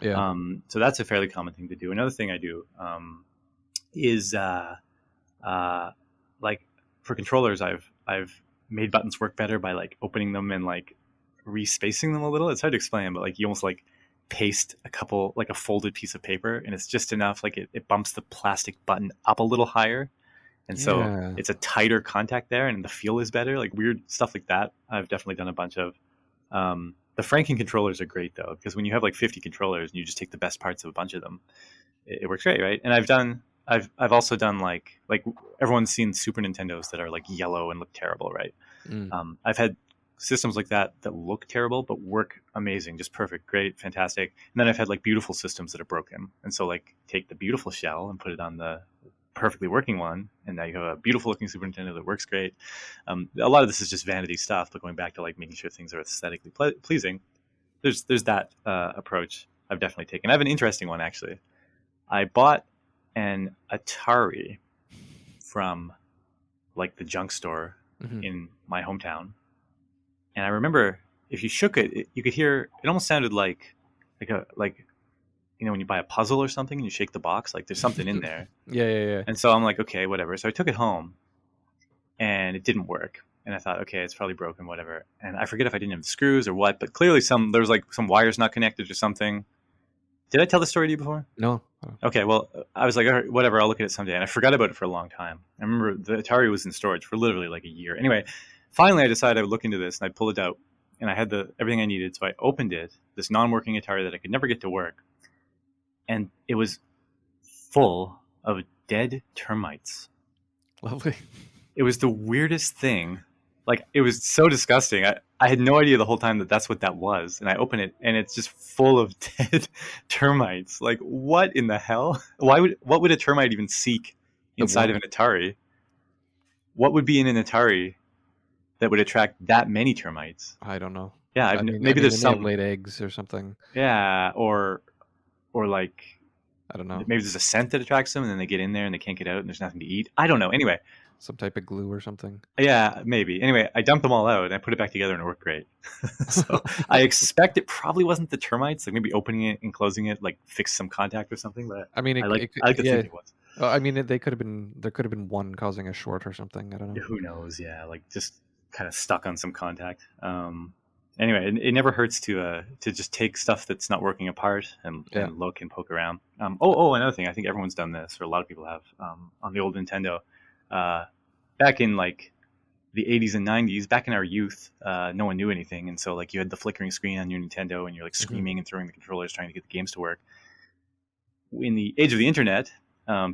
A: yeah.
B: So that's a fairly common thing to do. Another thing I do is uh, like for controllers, I've made buttons work better by like opening them and like respacing them a little. It's hard to explain, but like you almost like paste a couple like a folded piece of paper, and it's just enough. Like it bumps the plastic button up a little higher, and so
A: Yeah.
B: it's a tighter contact there, and the feel is better. Like weird stuff like that. I've definitely done a bunch of. The Franken controllers are great though, because when you have like 50 controllers and you just take the best parts of a bunch of them, it works great, right? And I've also done like everyone's seen Super Nintendos that are like yellow and look terrible, right?
A: Mm,
B: I've had systems like that that look terrible but work amazing, just perfect, great, fantastic. And then I've had like beautiful systems that are broken, and so like take the beautiful shell and put it on the perfectly working one, and now you have a beautiful looking Super Nintendo that works great. A lot of this is just vanity stuff, but going back to like making sure things are aesthetically pleasing, there's that approach I've definitely taken. I have an interesting one actually. I bought an Atari from like the junk store
A: hmm.
B: in my hometown, and I remember if you shook it, you could hear it almost sounded like when you buy a puzzle or something and you shake the box, like there's something in there.
A: Yeah, yeah, yeah.
B: And so I'm like, okay, whatever. So I took it home and it didn't work. and I thought, okay, it's probably broken, whatever. And I forget if I didn't have the screws or what, but clearly there was like some wires not connected or something. Did I tell the story to you before?
A: No.
B: Okay, well, I was like, all right, whatever, I'll look at it someday. And I forgot about it for a long time. I remember the Atari was in storage for literally like a year. Anyway, finally I decided I would look into this, and I pulled it out, and I had everything I needed. So I opened it, this non-working Atari that I could never get to work, and it was full of dead termites.
A: Lovely.
B: It was the weirdest thing. Like, it was so disgusting. I had no idea the whole time that that's what that was. And I open it, and it's just full of dead termites. Like, what in the hell? What would a termite even seek inside of an Atari? What would be in an Atari that would attract that many termites?
A: I don't know.
B: Yeah, maybe
A: they
B: there's
A: may have
B: some.
A: laid eggs or something.
B: Yeah, or like
A: I don't know.
B: maybe there's a scent that attracts them, and then they get in there and they can't get out, and there's nothing to eat. I don't know. Anyway,
A: Some type of glue or something.
B: yeah, maybe. Anyway, I dumped them all out and I put it back together and it worked great. So I expect it probably wasn't the termites, like maybe opening it and closing it, like fix some contact or something. But
A: I mean,
B: I like to think it was.
A: I mean, they could have been. There could have been one causing a short or something. I don't know.
B: Who knows? Yeah, like just kind of stuck on some contact. Anyway, it never hurts to just take stuff that's not working apart and look and poke around. Another thing, I think everyone's done this, or a lot of people have, on the old Nintendo. Back in like the 80s and 90s, back in our youth, no one knew anything, and so like you had the flickering screen on your Nintendo, and you're like screaming and throwing the controllers trying to get the games to work. In the age of the internet,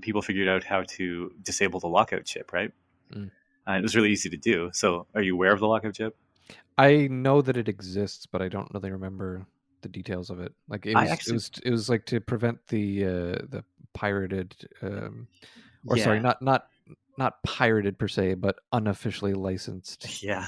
B: people figured out how to disable the lockout chip, right? It was really easy to do. So, are you aware of the lockout chip?
A: I know that it exists, but I don't really remember the details of it. Like it was like to prevent the pirated, sorry, not pirated per se, but unofficially licensed.
B: Yeah.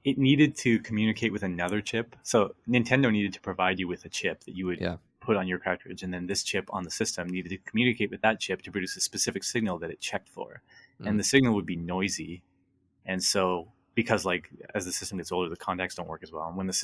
B: It needed to communicate with another chip. So Nintendo needed to provide you with a chip that you would put on your cartridge, and then this chip on the system needed to communicate with that chip to produce a specific signal that it checked for. And the signal would be noisy. And so, because like as the system gets older, the contacts don't work as well. And when the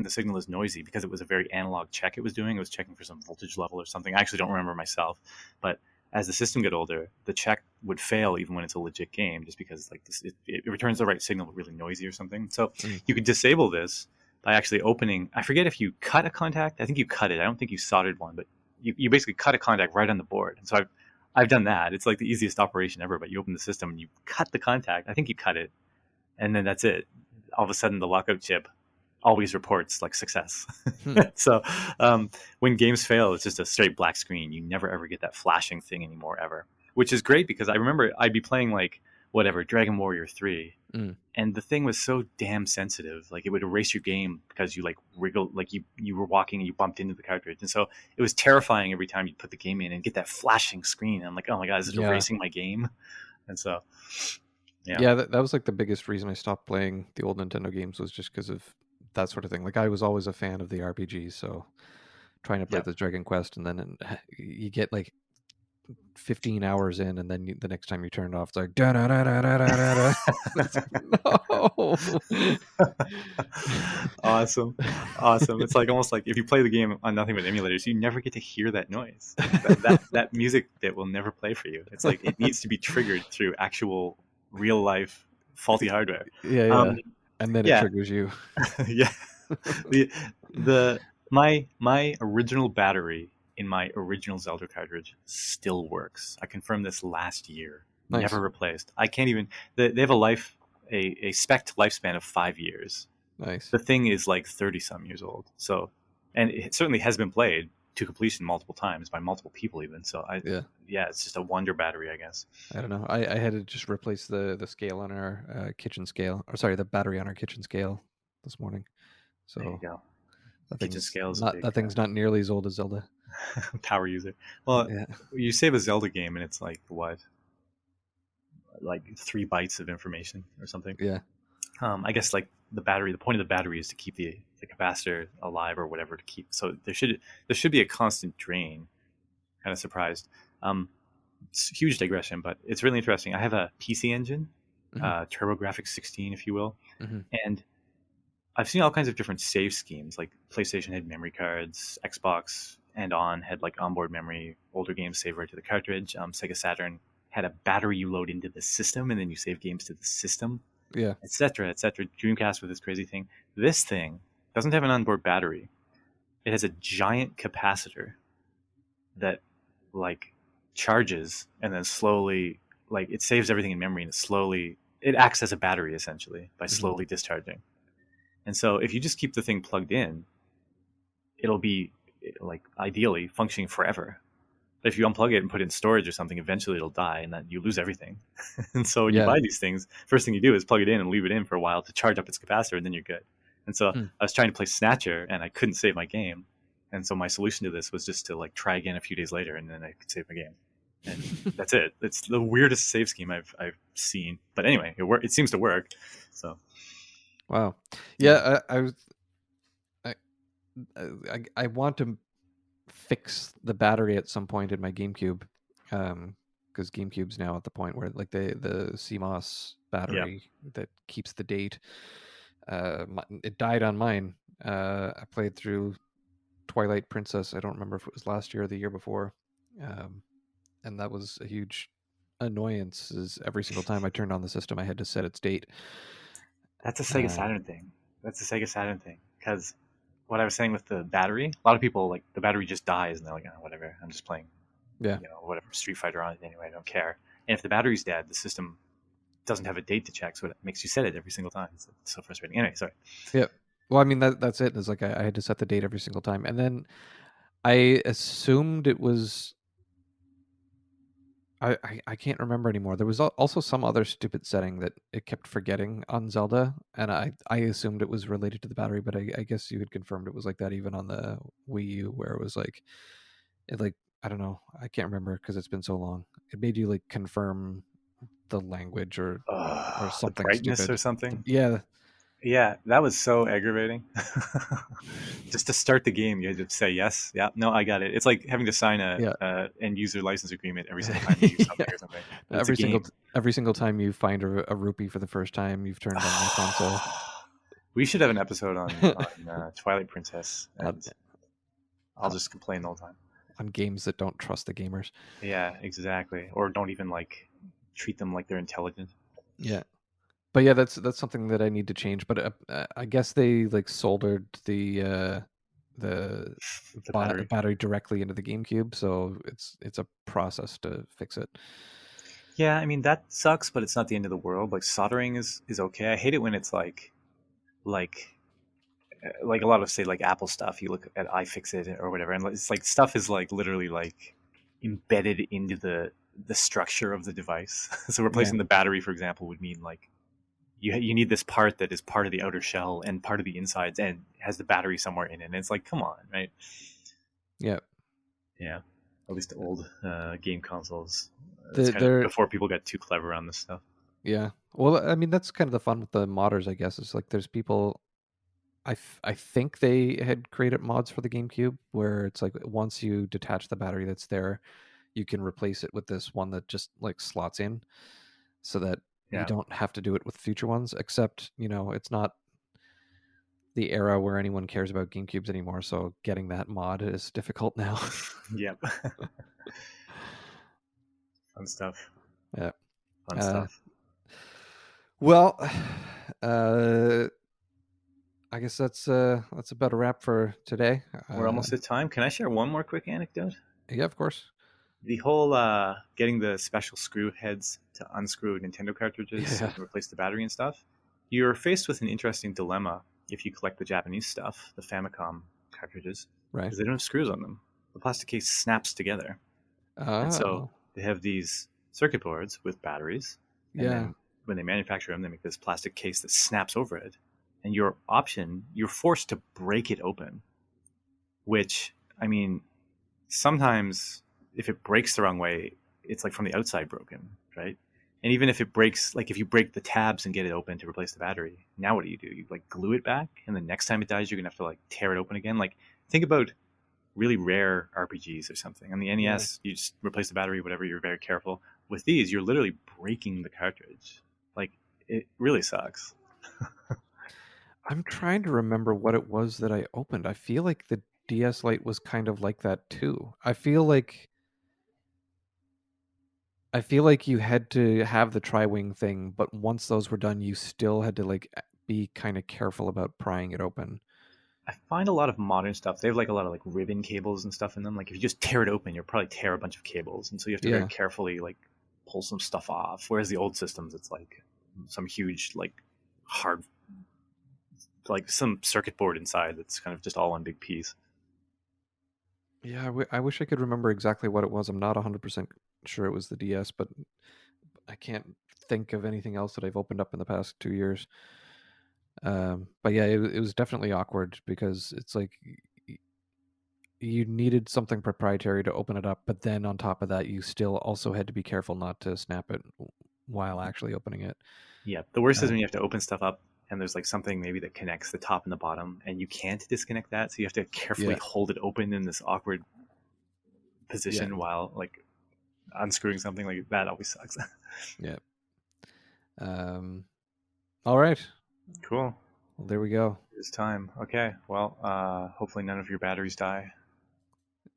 B: signal is noisy, because it was a very analog check it was doing, it was checking for some voltage level or something. I actually don't remember myself, but as the system got older, the check would fail even when it's a legit game, just because like it returns the right signal but really noisy or something. So you could disable this by actually opening. I forget if you cut a contact. I think you cut it. I don't think you soldered one, but you basically cut a contact right on the board. And so I've done that. It's like the easiest operation ever. But you open the system and you cut the contact. I think you cut it, and then that's it. All of a sudden, the lockout chip always reports like success. So when games fail, it's just a straight black screen. You never ever get that flashing thing anymore ever, which is great because I remember I'd be playing like whatever Dragon Warrior 3, and the thing was so damn sensitive. Like it would erase your game because you like wriggled, like you were walking and you bumped into the cartridge, and so it was terrifying every time you put the game in and get that flashing screen. And I'm like, oh my god, is it erasing my game? And so
A: that was like the biggest reason I stopped playing the old Nintendo games, was just because of that sort of thing. Like I was always a fan of the RPGs, so trying to play the Dragon Quest, and then you get like 15 hours in, and then the next time you turn it off, it's like da da da da da da da. No.
B: Awesome. It's like almost like if you play the game on nothing but emulators, you never get to hear that noise. That music that will never play for you. It's like it needs to be triggered through actual real life faulty hardware.
A: And then it triggers you.
B: Yeah. My original battery in my original Zelda cartridge still works. I confirmed this last year. Nice. Never replaced. I can't even. They have a spec'd lifespan of 5 years.
A: Nice.
B: The thing is like 30-some years old. So, and it certainly has been played to completion multiple times by multiple people even. So it's just a wonder battery, I guess.
A: I don't know. I had to just replace the scale on our kitchen scale, or sorry, the battery on our kitchen scale this morning. So
B: there you go.
A: That thing's not nearly as old as Zelda.
B: Power user. Well, you save a Zelda game and it's like what, like 3 bytes of information or something.
A: Yeah.
B: I guess like the point of the battery is to keep the capacitor alive or whatever, to keep. So there should be a constant drain. Kind of surprised. It's a huge digression, but it's really interesting. I have a PC Engine, TurboGrafx 16, if you will, and I've seen all kinds of different save schemes. Like PlayStation had memory cards, Xbox and had like onboard memory, older games save right to the cartridge. Sega Saturn had a battery you load into the system, and then you save games to the system.
A: Yeah.
B: etc., etc. Dreamcast with this crazy thing. This thing doesn't have an onboard battery. It has a giant capacitor that like charges and then slowly, like, it saves everything in memory, and it acts as a battery essentially by
A: Hmm.
B: slowly discharging. And so if you just keep the thing plugged in, it'll be like ideally functioning forever. But if you unplug it and put it in storage or something, eventually it'll die and then you lose everything. And so when you
A: Yeah.
B: buy these things, first thing you do is plug it in and leave it in for a while to charge up its capacitor, and then you're good. And so
A: Hmm.
B: I was trying to play Snatcher and I couldn't save my game. And so my solution to this was just to like try again a few days later, and then I could save my game. And that's it. It's the weirdest save scheme I've seen. But anyway, it seems to work. So
A: Wow.
B: yeah.
A: Yeah, I, I want to fix the battery at some point in my GameCube, because GameCube's now at the point where like the CMOS
B: Yeah.
A: battery that keeps the date, it died on mine. I played through Twilight Princess. I don't remember if it was last year or the year before, um, and that was a huge annoyance. Is every single time I turned on the system, I had to set its date.
B: That's a Sega
A: Uh,
B: Saturn thing. That's a Sega Saturn thing. Because what I was saying with the battery, a lot of people like the battery just dies and they're like, oh, whatever, I'm just playing,
A: yeah.
B: whatever Street Fighter on it anyway. I don't care. And if the battery's dead, the system doesn't have a date to check, so it makes you set it every single time. It's so frustrating. Anyway, sorry.
A: Yeah. Well, I mean that's it. It's like I had to set the date every single time, and then I assumed it was. I can't remember anymore. There was also some other stupid setting that it kept forgetting on Zelda, and I assumed it was related to the battery, but I guess you had confirmed it was like that even on the Wii U, where it was like it like I don't know. I can't remember because it's been so long. It made you like confirm the language or
B: The
A: something
B: brightness or
A: stupid.
B: something.
A: Yeah,
B: Yeah, that was so aggravating. Just to start the game, you had to say yes, yeah, no, I got it. It's like having to sign
A: yeah.
B: a end user license agreement every single time you use
A: Yeah.
B: something or something. But it's a game.
A: Every single time you find a rupee for the first time you've turned on the console.
B: We should have an episode on Twilight Princess,
A: on,
B: and I'll just complain the whole time.
A: on games that don't trust the gamers.
B: Yeah, exactly. Or don't even like treat them like they're intelligent.
A: Yeah, but yeah, that's something that I need to change. But I guess they like soldered the
B: The battery.
A: battery directly into the GameCube, so it's a process to fix it.
B: Yeah, I mean that sucks, but it's not the end of the world. Like soldering is okay. I hate it when it's like like a lot of say like Apple stuff. You look at iFixit or whatever, and it's like stuff is like literally like embedded into the structure of the device. So
A: Yeah,
B: replacing the battery, for example, would mean like you need this part that is part of the outer shell and part of the insides and has the battery somewhere in it. And it's like, come on, right?
A: yeah.
B: Yeah, at least old game consoles. That's
A: The
B: kind of
A: they're
B: before people got too clever on this stuff.
A: Yeah. Well, I mean that's kind of the fun with the modders, I guess. Is like there's people. I think they had created mods for the GameCube where it's like once you detach the battery that's there, you can replace it with this one that just like slots in, so that you
B: Yeah,
A: don't have to do it with future ones. Except it's not the era where anyone cares about GameCubes anymore, so getting that mod is difficult now.
B: yep, fun stuff.
A: Yeah.
B: Fun
A: Uh,
B: stuff.
A: well, uh, I guess that's about a wrap for today.
B: We're almost at time. Can I share one more quick anecdote?
A: Yeah, of course.
B: The whole getting the special screw heads to unscrew Nintendo cartridges so
A: Yeah.
B: you can replace the battery and stuff. You're faced with an interesting dilemma if you collect the Japanese stuff, the Famicom cartridges,
A: Right.
B: because they don't have screws on them. The plastic case snaps together. And so
A: Oh,
B: they have these circuit boards with batteries, and
A: yeah.
B: then when they manufacture them, they make this plastic case that snaps over it. And you're forced to break it open, which, I mean, sometimes if it breaks the wrong way, it's like from the outside broken, right? And even if it breaks, like if you break the tabs and get it open to replace the battery, now what do? You like glue it back, and the next time it dies, you're gonna have to like tear it open again. Like think about really rare RPGs or something. On the
A: Yeah.
B: NES, you just replace the battery, whatever. You're very careful. With these, you're literally breaking the cartridge. Like it really sucks.
A: I'm trying to remember what it was that I opened. I feel like the DS Lite was kind of like that too. I feel like I feel like you had to have the tri-wing thing, but once those were done, you still had to like be kind of careful about prying it open.
B: I find a lot of modern stuff, they have like a lot of like ribbon cables and stuff in them. Like if you just tear it open, you'll probably tear a bunch of cables. And so you have to very
A: Yeah.
B: carefully like pull some stuff off. Whereas the old systems, it's like some huge, like hard, like some circuit board inside that's kind of just all one big piece.
A: Yeah, I wish I could remember exactly what it was. I'm not 100% sure it was the DS, but I can't think of anything else that I've opened up in the past 2 years. But yeah, it was definitely awkward because it's like you needed something proprietary to open it up, but then on top of that, you still also had to be careful not to snap it while actually opening it.
B: Yeah. The worst is
A: Uh,
B: when you have to open stuff up and there's like something maybe that connects the top and the bottom and you can't disconnect that. So you have to carefully
A: yeah,
B: hold it open in this awkward
A: yeah,
B: position while like unscrewing something. Like that always sucks.
A: yeah. Um, all right.
B: Cool.
A: Well, there we go.
B: It's time. Okay. Well, hopefully none of your batteries die.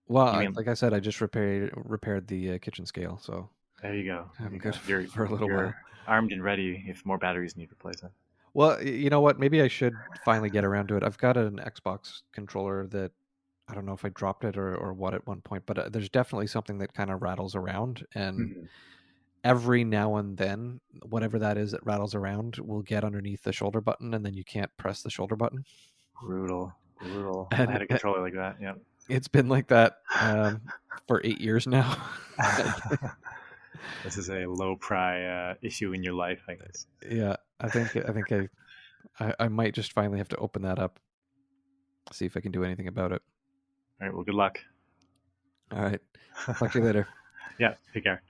A: Well,
B: You mean,
A: like I said, I just repaired the kitchen scale, so
B: there you go. There
A: I'm
B: you
A: good
B: go. You're
A: for a little
B: you're
A: while.
B: armed and ready if more batteries need replacement.
A: Well, you know what? Maybe I should finally get around to it. I've got an Xbox controller that I don't know if I dropped it or what at one point, but there's definitely something that kind of rattles around, and
B: Mhm.
A: every now and then, whatever that is that rattles around will get underneath the shoulder button, and then you can't press the shoulder button.
B: Brutal. Brutal. I
A: And
B: had a controller like that. Yep.
A: it's been like that for 8 years now. And
B: This is a low pry issue in your life, I guess.
A: yeah, I might just finally have to open that up, see if I can do anything about it.
B: All right. Well, good luck.
A: All right, talk to you later.
B: Yeah. Take care.